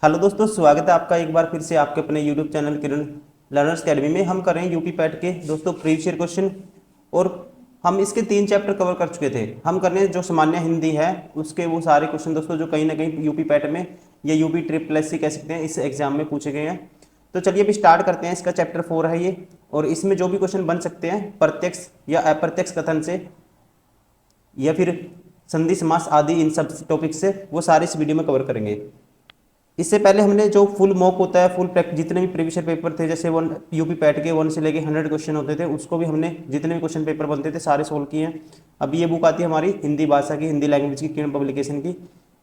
Hello दोस्तों, स्वागत है आपका एक बार फिर से आपके अपने यूट्यूब चैनल किरण लर्नर्स अकेडमी में। हम कर रहे हैं यूपी पैट के दोस्तों प्रीवियस ईयर क्वेश्चन, और हम इसके 3 चैप्टर कवर कर चुके थे। हम कर रहे हैं जो सामान्य हिंदी है उसके वो सारे क्वेश्चन दोस्तों जो कहीं ना कहीं यूपी पैट में या यूपी ट्रिपल एस सी कह सकते हैं इस एग्जाम में पूछे गए हैं। तो चलिए अभी स्टार्ट करते हैं। इसका चैप्टर 4 है ये, और इसमें जो भी क्वेश्चन बन सकते हैं प्रत्यक्ष या अप्रत्यक्ष कथन से या फिर संधि समास आदि इन सब टॉपिक से वो सारे इस वीडियो में कवर करेंगे। इससे पहले हमने जो फुल मॉक होता है, फुल प्रैक्टिस, जितने भी प्रीवियस पेपर थे जैसे वन यूपी पैट के 1 से लेके 100 क्वेश्चन होते थे, उसको भी हमने जितने भी क्वेश्चन पेपर बनते थे सारे सोल्व किए हैं। अभी ये बुक आती है हमारी हिंदी भाषा की, हिंदी लैंग्वेज की, किरण पब्लिकेशन की।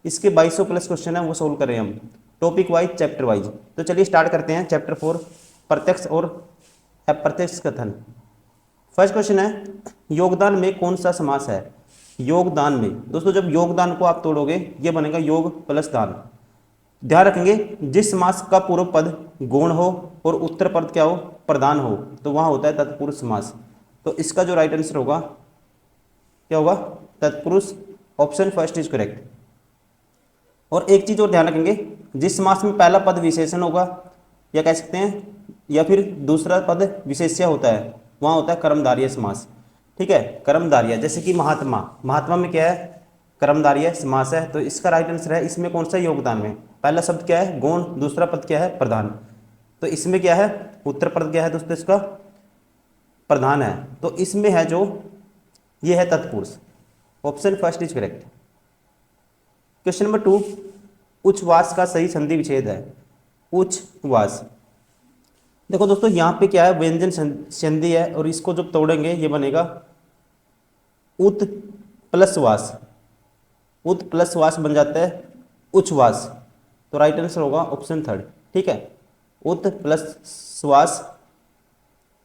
इसके 2200 प्लस क्वेश्चन है, वो सोल्व कर रहे हैं हम टॉपिक वाइज, चैप्टर वाइज। तो चलिए स्टार्ट करते हैं चैप्टर 4, प्रत्यक्ष और अप्रत्यक्ष कथन। फर्स्ट क्वेश्चन है, योगदान में कौन सा समास है? योगदान में दोस्तों जब योगदान को आप तोड़ोगे ये बनेगा योग प्लस दान। ध्यान रखेंगे जिस समास का पूर्व पद गौण हो और उत्तर पद क्या हो, प्रधान हो, तो वहां होता है तत्पुरुष समास। तो इसका जो राइट आंसर होगा क्या होगा? तत्पुरुष। Option first is correct. और एक चीज और ध्यान रखेंगे, जिस समास में पहला पद विशेषण होगा या कह सकते हैं या फिर दूसरा पद विशेष्य होता है, वहां होता है कर्मधारय समास। ठीक है, कर्मधारय, जैसे कि महात्मा, महात्मा में क्या है? कर्मधारय समास है। तो इसका राइट आंसर है इसमें कौन सा? योगदान में पहला शब्द क्या है? गौण, दूसरा पद क्या है? प्रधान। तो इसमें क्या है? उत्तर पद क्या है दोस्तों? इसका प्रधान है। तो इसमें है जो ये है तत्पुरुष। Option first is correct. Question number 2, उच्छ्वास का सही संधि विच्छेद है। उच्छ्वास, देखो दोस्तों यहाँ पे क्या है? व्यंजन संधि है, और इसको जब तोड़ेंगे ये बनेगा उत प्लस वास। उत प्लस वास बन जाता है उच्छ्वास। तो राइट आंसर होगा ऑप्शन थर्ड। ठीक है, उत प्लस श्वास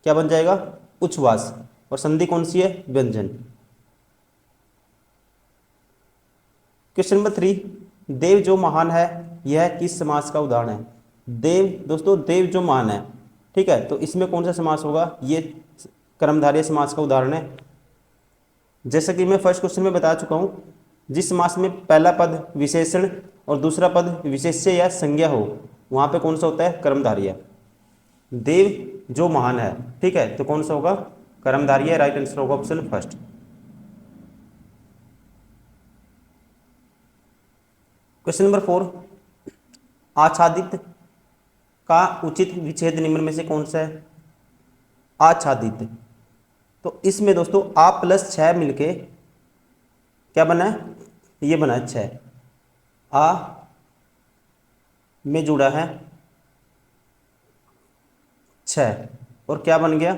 क्या बन जाएगा? उच्छ्वास। और संधि कौन सी है? व्यंजन। क्वेश्चन नंबर 3, देव जो महान है यह किस समास का उदाहरण है? देव दोस्तों, देव जो महान है, ठीक है, तो इसमें कौन सा समास होगा? ये कर्मधारय समास का उदाहरण है। जैसा कि मैं फर्स्ट क्वेश्चन में बता चुका हूं, जिस समास में पहला पद विशेषण और दूसरा पद विशेष्य या संज्ञा हो, वहां पे कौन सा होता है? कर्मधारय। देव जो महान है, ठीक है, तो कौन सा होगा? कर्मधारय। राइट आंसर होगा ऑप्शन फर्स्ट। क्वेश्चन नंबर 4, आच्छादित का उचित विच्छेद निम्न में से कौन सा है? आच्छादित, तो इसमें दोस्तों आ प्लस 6 मिलके क्या बना है? ये बना है 6। आ में जुड़ा है 6, और क्या बन गया?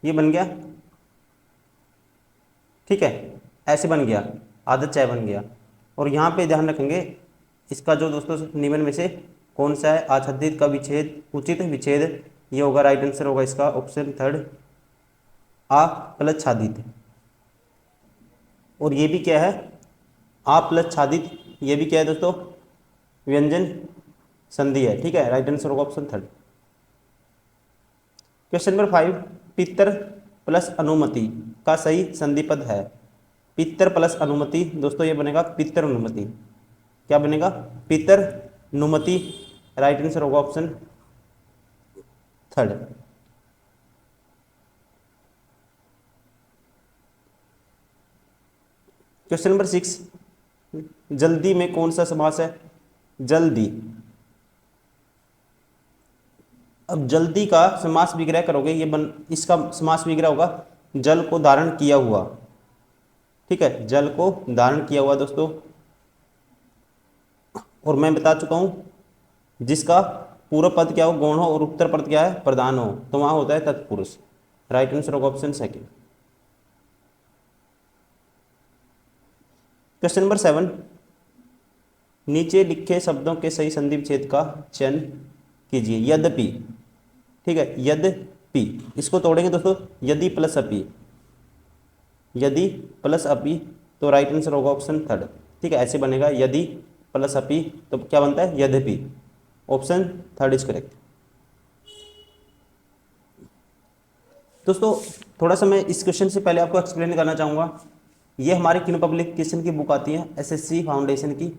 ये बन गया, ठीक है, ऐसे बन गया, आदत 6 बन गया। और यहाँ पे ध्यान रखेंगे इसका जो दोस्तों निम्न में से कौन सा है? आच्छादित का विच्छेद, उचित विच्छेद, ये होगा राइट आंसर होगा इसका ऑप्शन थर्ड, आ प्लस छादित। और ये भी क्या है? आ प्लस छादित, ये भी क्या है दोस्तों? व्यंजन संधि है। ठीक है, राइट आंसर होगा ऑप्शन थर्ड। क्वेश्चन नंबर 5, पितर प्लस अनुमति का सही संधि पद है। पितर प्लस अनुमति दोस्तों ये बनेगा पितर अनुमति। क्या बनेगा? पितर अनुमति। राइट आंसर होगा ऑप्शन थर्ड। क्वेश्चन नंबर 6, जल्दी में कौन सा समास है? जल्दी। अब जल्दी का समास विग्रह करोगे, ये इसका समास विग्रह होगा जल को धारण किया हुआ। ठीक है, जल को धारण किया हुआ दोस्तों। और मैं बता चुका हूं जिसका पूर्व पद क्या हो? गौण हो, और उत्तर पद क्या है? प्रधान हो, तो वहां होता है तत्पुरुष। राइट आंसर होगा ऑप्शन सेकंड। क्वेश्चन नंबर 7, नीचे लिखे शब्दों के सही संधि विच्छेद का चयन कीजिए। यद्यपि, ठीक है, यद्यपि, इसको तोड़ेंगे दोस्तों, यदि प्लस अपि, यदि प्लस अपि, तो राइट आंसर होगा ऑप्शन थर्ड। ठीक है, ऐसे बनेगा यदि प्लस अपि, तो क्या बनता है? यद्यपि। Option third is correct. दोस्तों थोड़ा सा मैं इस क्वेश्चन से पहले आपको एक्सप्लेन करना चाहूँगा। ये हमारे किन पब्लिकेशन की बुक आती है, एसएससी फाउंडेशन की।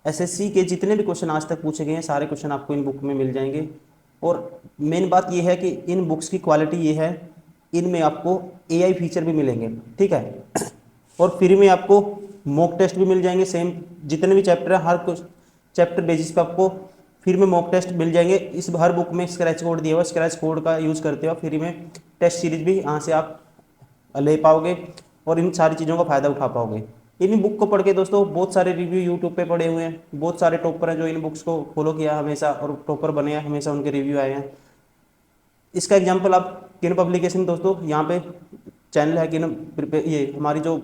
एसएससी के जितने भी क्वेश्चन आज तक पूछे गए हैं सारे क्वेश्चन आपको इन बुक में मिल जाएंगे। और मेन बात ये है कि इन बुक्स की क्वालिटी ये है, इनमें आपको एआई फीचर भी मिलेंगे, ठीक है। और फ्री में आपको मॉक टेस्ट भी मिल जाएंगे, सेम जितने भी चैप्टर है हर कुछ चैप्टर बेसिस पे आपको फ्री में मॉक टेस्ट मिल जाएंगे। इस हर बुक में स्क्रैच कोड दिया हुआ, स्क्रैच कोड का यूज़ करते हुए फ्री में टेस्ट सीरीज भी यहाँ से आप ले पाओगे और इन सारी चीज़ों का फ़ायदा उठा पाओगे। इन बुक को पढ़ के दोस्तों बहुत सारे रिव्यू यूट्यूब पे पड़े हुए हैं, बहुत सारे टॉपर हैं जो इन बुक्स को फॉलो किया हमेशा और टॉपर बने हैं, हमेशा उनके रिव्यू आए हैं। इसका एग्जांपल आप किन पब्लिकेशन दोस्तों, यहाँ पे चैनल है किन, ये हमारी जो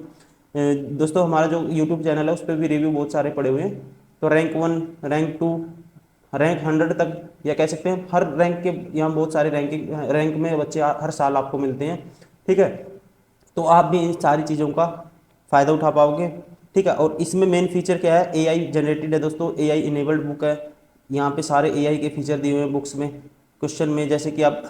दोस्तों हमारा जो यूट्यूब चैनल है उस पर भी रिव्यू बहुत सारे पड़े हुए हैं। तो रैंक 1, रैंक 2, रैंक 100 तक या कह सकते हैं हर रैंक के यहाँ बहुत सारे रैंक में बच्चे हर साल आपको मिलते हैं, ठीक है। तो आप भी इन सारी चीज़ों का फ़ायदा उठा पाओगे, ठीक है। और इसमें मेन फीचर क्या है, एआई जनरेटेड है दोस्तों, एआई इनेबल्ड बुक है। यहाँ पे सारे एआई के फीचर दिए हुए हैं बुक्स में। क्वेश्चन में जैसे कि आप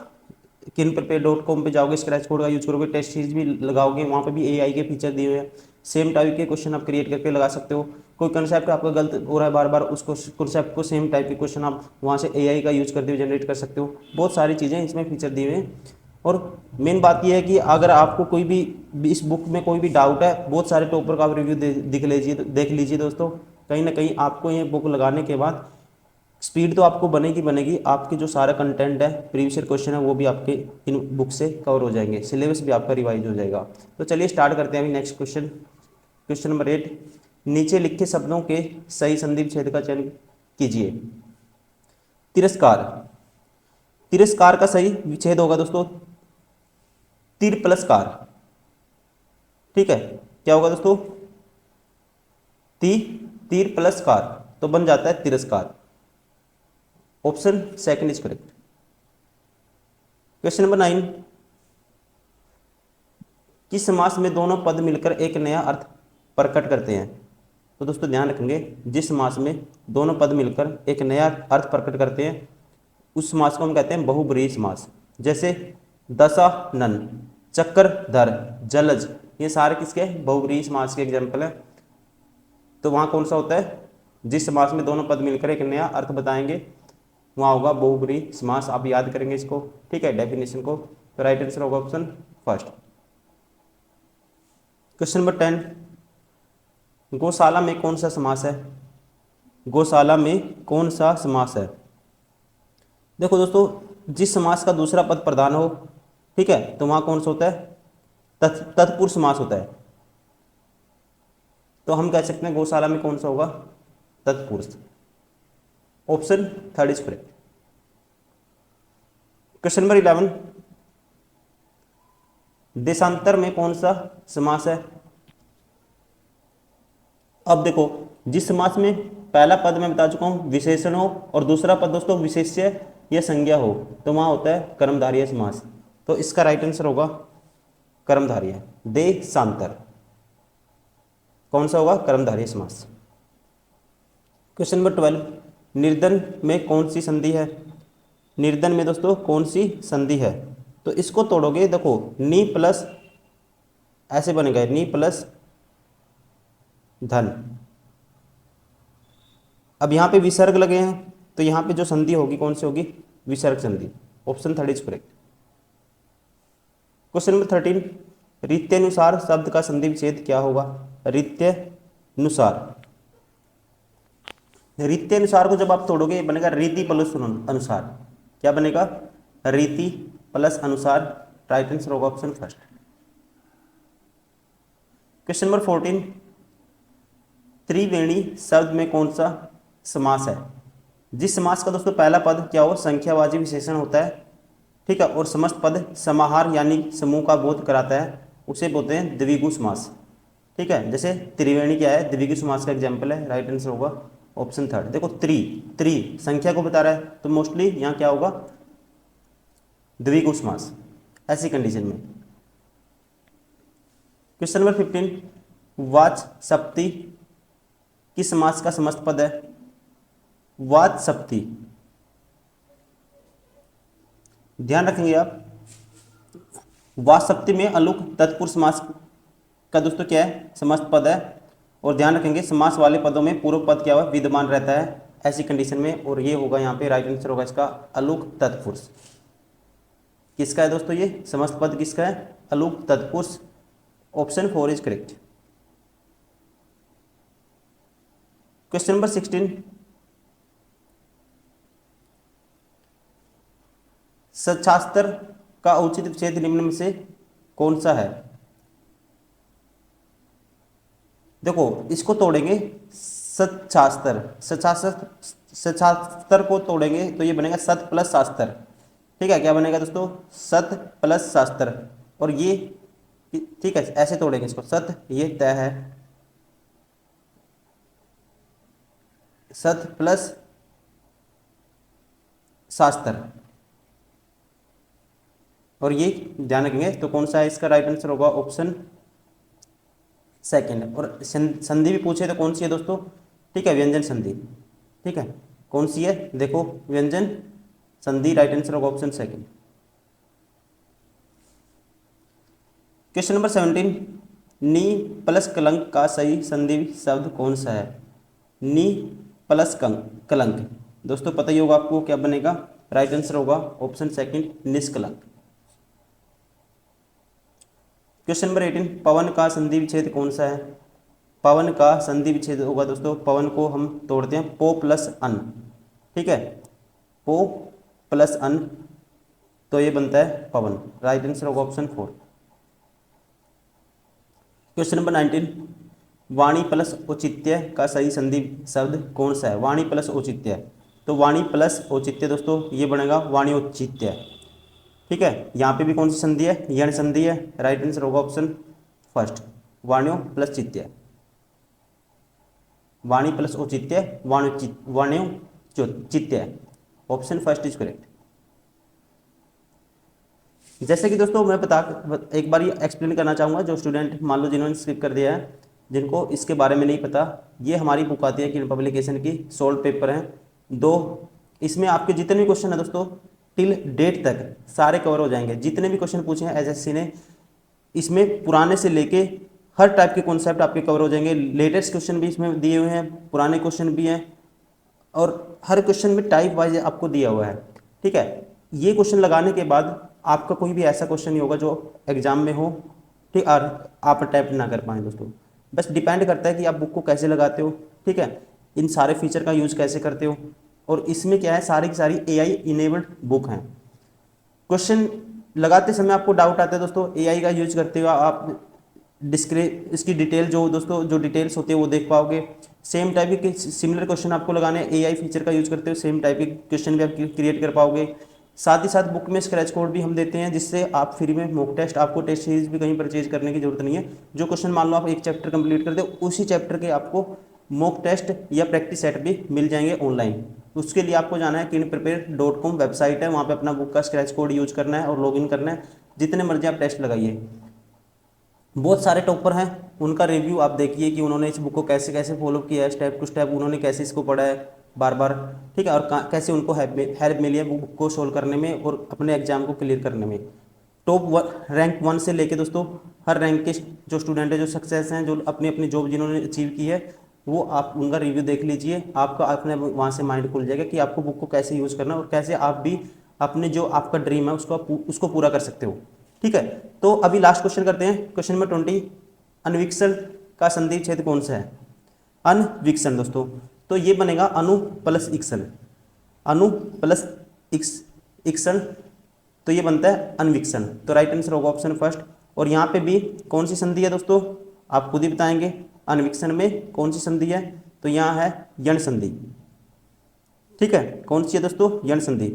kinprepare.com पे जाओगे, स्क्रैच कोड का यूज करोगे, टेस्ट सीरीज भी लगाओगे, वहाँ पे भी एआई के फीचर दिए हुए हैं। सेम टाइप के क्वेश्चन आप क्रिएट करके लगा सकते हो। कोई कंसेप्ट आपका गलत हो रहा है बार बार, उसको कंसेप्ट को सेम टाइप के क्वेश्चन आप वहाँ से एआई का यूज करते हुए जनरेट कर सकते हो। बहुत सारी चीज़ें इसमें फीचर दिए हुए हैं। और मेन बात यह है कि अगर आपको कोई भी इस बुक में कोई भी डाउट है, बहुत सारे टॉपर का आप रिव्यू देख लीजिए दोस्तों। कहीं ना कहीं आपको ये बुक लगाने के बाद स्पीड तो आपको बनेगी, आपके जो सारा कंटेंट है, प्रीवियस ईयर क्वेश्चन है, वो भी आपके इन बुक से कवर हो जाएंगे, सिलेबस भी आपका रिवाइज हो जाएगा। तो चलिए स्टार्ट करते हैं अभी नेक्स्ट क्वेश्चन। क्वेश्चन नंबर 8, नीचे लिखे शब्दों के सही संधि विच्छेद का चयन कीजिए। तिरस्कार, तिरस्कार का सही विच्छेद होगा दोस्तों तिर प्लस कार, ठीक है। क्या होगा दोस्तों, तीर प्लस कार, तो बन जाता है तिरस्कार। Option second is correct. Question number 9, किस समास में दोनों पद मिलकर एक नया अर्थ प्रकट करते हैं। तो दोस्तों ध्यान रखेंगे, जिस समास में दोनों पद मिलकर एक नया अर्थ प्रकट करते हैं उस समास को हम कहते हैं बहुब्रीहि समास। जैसे दशानन, चक्रधर, जलज, ये सारे किसके बहुब्रीहि समास के एग्जाम्पल हैं। तो वहाँ कौन सा होता है, जिस समास में दोनों पद मिलकर एक नया अर्थ बताएंगे वहाँ होगा बहुब्रीहि समास। आप याद करेंगे इसको, ठीक है, डेफिनेशन को। तो राइट आंसर होगा ऑप्शन फर्स्ट। क्वेश्चन नंबर 10, गौशाला में कौन सा समास है। गौशाला में कौन सा समास है। देखो दोस्तों, जिस समास का दूसरा पद प्रधान हो, ठीक है, तो वहाँ कौन सा होता है, तत्पुरुष समास होता है। तो हम कह सकते हैं गौशाला में कौन सा होगा, तत्पुरुष। Option third is correct. Question number 11, देशांतर में कौन सा समास है। अब देखो, जिस समास में पहला पद मैं बता चुका हूं विशेषण हो और दूसरा पद दोस्तों विशेष्य या संज्ञा हो, तो वहां होता है कर्मधारय समास। तो इसका राइट आंसर होगा कर्मधारय, देशांतर। कौन सा होगा, कर्मधारय समास। क्वेश्चन नंबर 12, निर्धन में कौन सी संधि है। निर्धन में दोस्तों कौन सी संधि है। तो इसको तोड़ोगे, देखो नी प्लस ऐसे बनेगा, नी प्लस धन। अब यहाँ पे विसर्ग लगे हैं, तो यहाँ पे जो संधि होगी कौन सी होगी, विसर्ग संधि। Option third is correct. Question number 13, रीत्यनुसार शब्द का संधि विच्छेद क्या होगा। रीत्यनुसार, रीति अनुसार को जब आप तोड़ोगे बनेगा रीति प्लस अनुसार। क्या बनेगा, रीति प्लस अनुसार। राइट आंसर होगा ऑप्शन फर्स्ट। क्वेश्चन नंबर 14, त्रिवेणी शब्द में कौन सा समास है। जिस समास का दोस्तों पहला पद क्या हो, संख्यावाची विशेषण होता है, ठीक है, और समस्त पद समाहार यानी समूह का बोध कराता है, उसे बोलते हैं द्विगु समास, ठीक है। जैसे त्रिवेणी क्या है, द्विगु समास का एग्जाम्पल है। राइट आंसर होगा ऑप्शन थर्ड। देखो त्रि संख्या को बता रहा है, तो मोस्टली यहाँ क्या होगा, द्विगु समास ऐसी कंडीशन में। क्वेश्चन नंबर 15, वाचस्पति किस समास का समस्त पद है। वाचस्पति, ध्यान रखेंगे आप, वाचस्पति में अलुक तत्पुरुष समास का दोस्तों क्या है, समास पद है। और ध्यान रखेंगे समास वाले पदों में पूर्व पद क्या हुआ, विद्यमान रहता है ऐसी कंडीशन में। और ये होगा यहाँ पे राइट आंसर होगा इसका अलुक तत्पुरुष। किसका है दोस्तों ये समस्त पद, किसका है, अलुक तत्पुरुष। Option 4 is correct. Question number 16, सच्छास्त्र का उचित विच्छेद निम्न में से कौन सा है। देखो इसको तोड़ेंगे, सच्छास्त्र, सच्छास्त्र को तोड़ेंगे तो ये बनेगा सत प्लस शास्त्र। ठीक है, क्या बनेगा दोस्तों, सत प्लस शास्त्र। और ये ठीक है ऐसे तोड़ेंगे इसको, सत ये तय है, सत प्लस शास्त्र। और ये ध्यान रखेंगे तो कौन सा है इसका राइट आंसर होगा ऑप्शन सेकंड। और संधि भी पूछे तो कौन सी है दोस्तों, ठीक है व्यंजन संधि। ठीक है कौन सी है, देखो व्यंजन संधि, राइट आंसर होगा ऑप्शन सेकंड। क्वेश्चन नंबर 17, नी प्लस कलंक का सही संधि शब्द कौन सा है। नी प्लस कलंक दोस्तों पता ही होगा आपको क्या बनेगा, राइट आंसर होगा ऑप्शन सेकंड निष्कलंक। क्वेश्चन नंबर 18, पवन का संधि विच्छेद कौन सा है। पवन का संधि विच्छेद होगा दोस्तों, पवन को हम तोड़ते हैं पो प्लस अन। ठीक है, पो प्लस अन तो ये बनता है पवन, राइट आंसर होगा ऑप्शन 4। क्वेश्चन नंबर 19, वाणी प्लस औचित्य का सही संधि शब्द कौन सा है। वाणी प्लस औचित्य, तो वाणी प्लस औचित्य दोस्तों ये बनेगा वाणी औचित्य। ठीक है, यहाँ पे भी कौन सी संधि है, यण संधि है, राइट आंसर होगा ऑप्शन फर्स्ट वाण्यो प्लस चित्य। वाणी प्लस औचित्य वाण्यो चित्य, ऑप्शन फर्स्ट इज करेक्ट। जैसे कि दोस्तों मैं एक बार ये एक्सप्लेन करना चाहूँगा, जो स्टूडेंट मान लो जिन्होंने स्किप कर दिया है, जिनको इसके बारे में नहीं पता, ये हमारी बुक आती है किरण पब्लिकेशन की, सोल्व पेपर हैं 2। इसमें आपके जितने भी क्वेश्चन है दोस्तों टिल डेट तक सारे कवर हो जाएंगे। जितने भी क्वेश्चन पूछे हैं एसएससी ने, इसमें पुराने से लेके हर टाइप के कॉन्सेप्ट आपके कवर हो जाएंगे। लेटेस्ट क्वेश्चन भी इसमें दिए हुए हैं, पुराने क्वेश्चन भी हैं, और हर क्वेश्चन में टाइप वाइज आपको दिया हुआ है। ठीक है, ये क्वेश्चन लगाने के बाद आपका कोई भी ऐसा क्वेश्चन नहीं होगा जो एग्जाम में हो, ठीक, और आप अटैम्प्ट ना कर पाएँ दोस्तों। बस डिपेंड करता है कि आप बुक को कैसे लगाते हो। ठीक है, इन सारे फीचर का यूज़ कैसे करते हो। और इसमें क्या है, सारी की सारी एआई इनेबल्ड बुक हैं। क्वेश्चन लगाते समय आपको डाउट आता है दोस्तों, एआई का यूज करते हुए आप इसकी डिटेल जो दोस्तों जो डिटेल्स होती है वो देख पाओगे। सेम टाइप के सिमिलर क्वेश्चन आपको लगाने हैं, एआई फीचर का यूज करते हुए सेम टाइप के क्वेश्चन भी आप क्रिएट कर पाओगे। साथ ही साथ बुक में स्क्रैच कोड भी हम देते हैं, जिससे आप फ्री में मॉक टेस्ट, आपको टेस्ट सीरीज भी कहीं परचेज करने की जरूरत नहीं है। जो क्वेश्चन मान लो आप एक चैप्टर कंप्लीट करते हो, उसी चैप्टर के आपको मॉक टेस्ट या प्रैक्टिस सेट भी मिल जाएंगे ऑनलाइन। उसके लिए आपको जाना है kirinprepare.com वेबसाइट है, वहाँ पे अपना बुक का स्क्रैच कोड यूज करना है और लॉगिन करना है। जितने मर्जी आप टेस्ट लगाइए। बहुत सारे टॉपर हैं, उनका रिव्यू आप देखिए कि उन्होंने इस बुक को कैसे कैसे फॉलो किया है, स्टेप टू स्टेप उन्होंने कैसे इसको पढ़ा है बार बार। ठीक है, और कैसे उनको हेल्प मिली है बुक को सोल्व करने में और अपने एग्जाम को क्लियर करने में। टॉप रैंक 1 से लेके दोस्तों हर रैंक के जो स्टूडेंट है, जो सक्सेस हैं, जो अपनी अपनी जॉब जिन्होंने अचीव की है, वो आप उनका रिव्यू देख लीजिए। आपका अपने वहाँ से माइंड खुल जाएगा कि आपको बुक को कैसे यूज़ करना है और कैसे आप भी अपने जो आपका ड्रीम है उसको पूरा कर सकते हो। ठीक है, तो अभी लास्ट क्वेश्चन करते हैं। क्वेश्चन नंबर 20, अनविक्षण का संधि छेद कौन सा है। अनविक्षण दोस्तों तो ये बनेगा अनु प्लस इक्षण, अनु प्लस इक्षण तो ये बनता है अनविक्षण। तो राइट आंसर होगा ऑप्शन फर्स्ट। और यहाँ पे भी कौन सी संधि है दोस्तों, आप खुद ही बताएंगे। अनविक्षण में कौन सी संधि है, तो यहाँ है यण संधि। ठीक है, कौन सी है दोस्तों, यण संधि,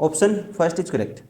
ऑप्शन फर्स्ट इज करेक्ट।